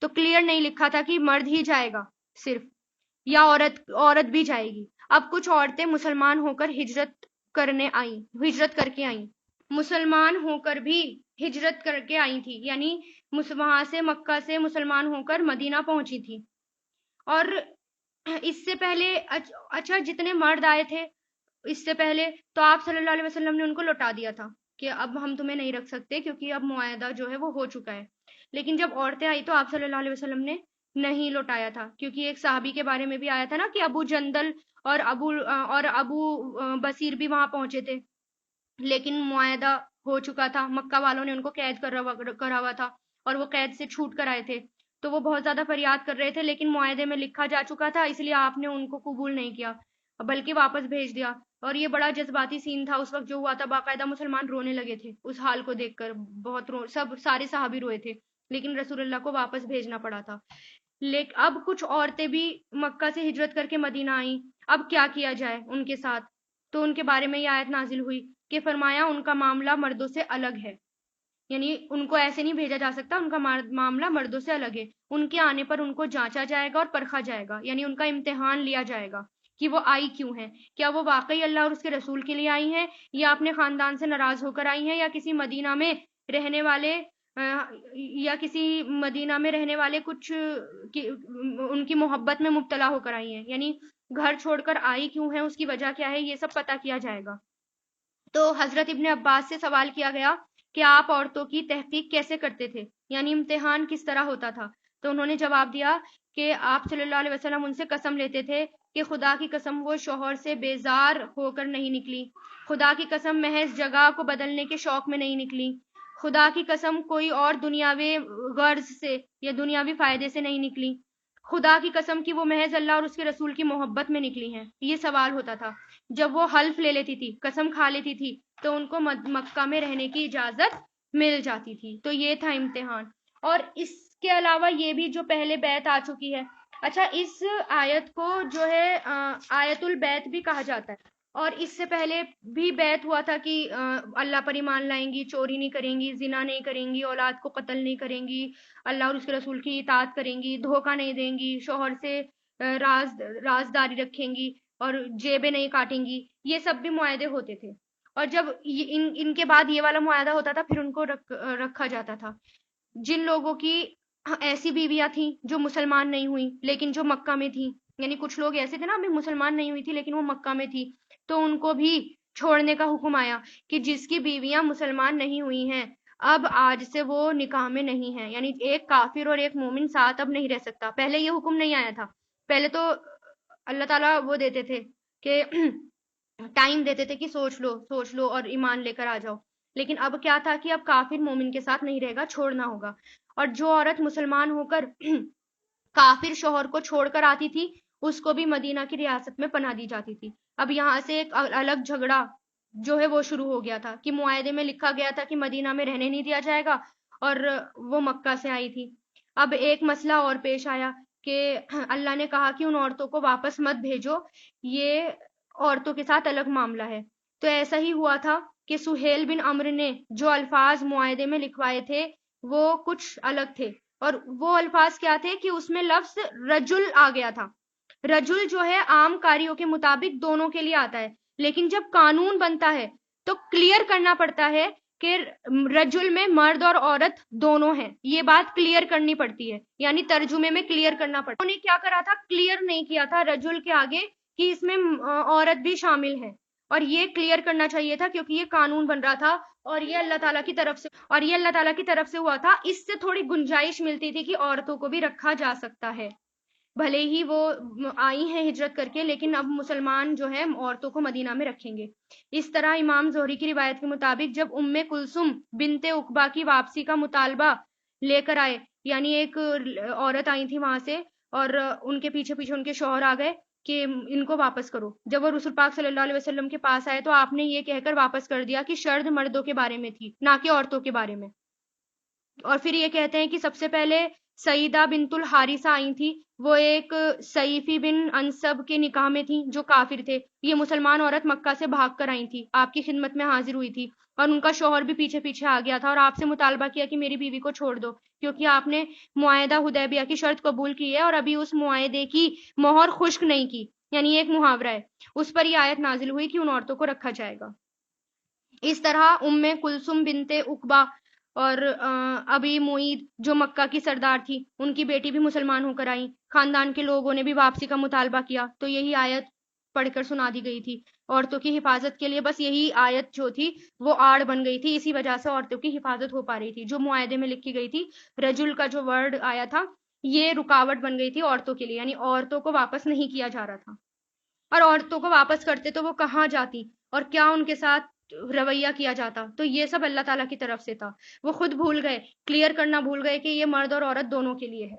تو کلیئر نہیں لکھا تھا کہ مرد ہی جائے گا صرف، یا عورت بھی جائے گی. اب کچھ عورتیں مسلمان ہو کر ہجرت کر کے آئیں، مسلمان ہو کر بھی ہجرت کر کے آئی تھی، یعنی وہاں سے مکہ سے مسلمان ہو کر مدینہ پہنچی تھی. اور اس سے پہلے اچھا جتنے مرد آئے تھے اس سے پہلے تو آپ صلی اللہ علیہ وسلم نے ان کو لوٹا دیا تھا کہ اب ہم تمہیں نہیں رکھ سکتے کیونکہ اب معاہدہ جو ہے وہ ہو چکا ہے. لیکن جب عورتیں آئی تو آپ صلی اللہ علیہ وسلم نے نہیں لوٹایا تھا، کیونکہ ایک صحابی کے بارے میں بھی آیا تھا نا کہ ابو جندل اور ابو بصیر بھی وہاں پہنچے تھے، لیکن معاہدہ ہو چکا تھا، مکہ والوں نے ان کو قید کرا ہوا تھا اور وہ قید سے چھوٹ کر آئے تھے، تو وہ بہت زیادہ فریاد کر رہے تھے، لیکن معاہدے میں لکھا جا چکا تھا، اس لیے آپ نے ان کو قبول نہیں کیا بلکہ واپس بھیج دیا. اور یہ بڑا جذباتی سین تھا اس وقت جو ہوا تھا، باقاعدہ مسلمان رونے لگے تھے اس حال کو دیکھ کر، بہت سارے صحابی روئے تھے، لیکن رسول اللہ کو واپس بھیجنا پڑا تھا. لیکن اب کچھ عورتیں بھی مکہ سے ہجرت کر کے مدینہ آئیں، اب کیا کیا جائے ان کے ساتھ؟ تو ان کے بارے میں یہ آیت نازل ہوئی کہ فرمایا ان کا معاملہ مردوں سے الگ ہے، یعنی ان کو ایسے نہیں بھیجا جا سکتا، ان کا معاملہ مردوں سے الگ ہے. ان کے آنے پر ان کو جانچا جائے گا اور پرکھا جائے گا، یعنی ان کا امتحان لیا جائے گا کہ وہ آئی کیوں ہیں، کیا وہ واقعی اللہ اور اس کے رسول کے لیے آئی ہیں، یا اپنے خاندان سے ناراض ہو کر آئی ہیں، یا کسی مدینہ میں رہنے والے کچھ ان کی محبت میں مبتلا ہو کر آئی ہیں، یعنی گھر چھوڑ کر آئی کیوں ہیں، اس کی وجہ کیا ہے، یہ سب پتہ کیا جائے گا. تو حضرت ابن عباس سے سوال کیا گیا کہ آپ عورتوں کی تحقیق کیسے کرتے تھے، یعنی امتحان کس طرح ہوتا تھا؟ تو انہوں نے جواب دیا کہ آپ صلی اللہ علیہ وسلم ان سے قسم لیتے تھے کہ خدا کی قسم وہ شوہر سے بیزار ہو کر نہیں نکلی، خدا کی قسم محض جگہ کو بدلنے کے شوق میں نہیں نکلی، خدا کی قسم کوئی اور دنیاوی غرض سے یا دنیاوی فائدے سے نہیں نکلی، خدا کی قسم کی وہ محض اللہ اور اس کے رسول کی محبت میں نکلی ہیں. یہ سوال ہوتا تھا. جب وہ حلف لے لیتی تھی، قسم کھا لیتی تھی، تو ان کو مکہ میں رہنے کی اجازت مل جاتی تھی. تو یہ تھا امتحان. اور اس کے علاوہ یہ بھی جو پہلے بیعت آ چکی ہے، اچھا اس آیت کو جو ہے آیت البیت بھی کہا جاتا ہے، اور اس سے پہلے بھی بیعت ہوا تھا کہ اللہ پر ایمان لائیں گی، چوری نہیں کریں گی، زنا نہیں کریں گی، اولاد کو قتل نہیں کریں گی، اللہ اور اس کے رسول کی اطاعت کریں گی، دھوکہ نہیں دیں گی، شوہر سے رازداری رکھیں گی، اور جیبیں نہیں کاٹیں گی. یہ سب بھی معاہدے ہوتے تھے، اور جب ان کے بعد یہ والا معاہدہ ہوتا تھا پھر ان کو رکھا جاتا تھا. جن لوگوں کی ایسی بیویاں تھیں جو مسلمان نہیں ہوئی لیکن جو مکہ میں تھیں، یعنی کچھ لوگ ایسے تھے نا ابھی مسلمان نہیں ہوئی تھی لیکن وہ مکہ میں تھی، تو ان کو بھی چھوڑنے کا حکم آیا کہ جس کی بیویاں مسلمان نہیں ہوئی ہیں اب آج سے وہ نکاح میں نہیں ہیں، یعنی ایک کافر اور ایک مومن ساتھ اب نہیں رہ سکتا. پہلے یہ حکم نہیں آیا تھا، پہلے تو اللہ تعالیٰ وہ دیتے تھے کہ ٹائم دیتے تھے کہ سوچ لو اور ایمان لے کر آ جاؤ، لیکن اب کیا تھا کہ اب کافر مومن کے ساتھ نہیں رہے گا، چھوڑنا ہوگا. اور جو عورت مسلمان ہو کر کافر شوہر کو چھوڑ کر آتی تھی اس کو بھی مدینہ کی ریاست میں پناہ دی جاتی تھی. اب یہاں سے ایک الگ جھگڑا جو ہے وہ شروع ہو گیا تھا کہ معاہدے میں لکھا گیا تھا کہ مدینہ میں رہنے نہیں دیا جائے گا، اور وہ مکہ سے آئی تھی. اب ایک مسئلہ اور پیش آیا کہ اللہ نے کہا کہ ان عورتوں کو واپس مت بھیجو، یہ عورتوں کے ساتھ الگ معاملہ ہے۔ تو ایسا ہی ہوا تھا کہ سہیل بن عمرو نے جو الفاظ معاہدے میں لکھوائے تھے وہ کچھ الگ تھے، اور وہ الفاظ کیا تھے کہ اس میں لفظ رجل آ گیا تھا۔ رجل جو ہے عام قاریوں کے مطابق دونوں کے لیے آتا ہے، لیکن جب قانون بنتا ہے تو کلیئر کرنا پڑتا ہے کہ رجل میں مرد اور عورت دونوں ہیں، یہ بات کلیئر کرنی پڑتی ہے، یعنی ترجمے میں کلیئر کرنا پڑتا ہے۔ انہوں نے کیا کرا تھا، کلیئر نہیں کیا تھا رجل کے آگے کہ اس میں عورت بھی شامل ہے، اور یہ کلیئر کرنا چاہیے تھا کیونکہ یہ قانون بن رہا تھا، اور یہ اللہ تعالیٰ کی طرف سے ہوا تھا۔ اس سے تھوڑی گنجائش ملتی تھی کہ عورتوں کو بھی رکھا جا سکتا ہے، بھلے ہی وہ آئی ہیں ہجرت کر کے، لیکن اب مسلمان جو ہے عورتوں کو مدینہ میں رکھیں گے۔ اس طرح امام زہری کی روایت کے مطابق جب ام کلثوم بنت عقبہ کی واپسی کا مطالبہ لے کر آئے، یعنی ایک عورت آئی تھی وہاں سے، اور ان کے پیچھے پیچھے ان کے شوہر آ گئے کہ ان کو واپس کرو۔ جب وہ رسول پاک صلی اللہ علیہ وسلم کے پاس آئے تو آپ نے یہ کہہ کر واپس کر دیا کہ شرط مردوں کے بارے میں تھی، نہ کہ عورتوں کے بارے میں۔ اور پھر یہ کہتے ہیں کہ سب سے پہلے سعیدہ بنت الحارثہ آئی تھی، وہ ایک سیفی بن انصب کے نکاح میں تھی جو کافر تھے۔ یہ مسلمان عورت مکہ سے بھاگ کر آئی تھی، آپ کی خدمت میں حاضر ہوئی تھی، اور ان کا شوہر بھی پیچھے پیچھے آ گیا تھا اور آپ سے مطالبہ کیا کہ میری بیوی کو چھوڑ دو، کیونکہ آپ نے معاہدہ حدیبیہ کی شرط قبول کی ہے اور ابھی اس معاہدے کی مہر خشک نہیں کی، یعنی ایک محاورہ ہے، اس پر یہ آیت نازل ہوئی کہ ان عورتوں کو رکھا جائے گا۔ اس طرح ام کلثوم بنت عقبہ اور ابی معید جو مکہ کی سردار تھی، ان کی بیٹی بھی مسلمان ہو کر آئی، خاندان کے لوگوں نے بھی واپسی کا مطالبہ کیا، تو یہی آیت پڑھ کر سنا دی گئی تھی۔ عورتوں کی حفاظت کے لیے بس یہی آیت جو تھی وہ آڑ بن گئی تھی، اسی وجہ سے عورتوں کی حفاظت ہو پا رہی تھی۔ جو معاہدے میں لکھی گئی تھی، رجل کا جو ورڈ آیا تھا، یہ رکاوٹ بن گئی تھی عورتوں کے لیے، یعنی عورتوں کو واپس نہیں کیا جا رہا تھا، اور عورتوں کو واپس کرتے تو وہ کہاں جاتی اور کیا ان کے ساتھ رویہ کیا جاتا، تو یہ سب اللہ تعالیٰ کی طرف سے تھا۔ وہ خود بھول گئے، کلیئر کرنا بھول گئے کہ یہ مرد اور عورت دونوں کے لیے ہے۔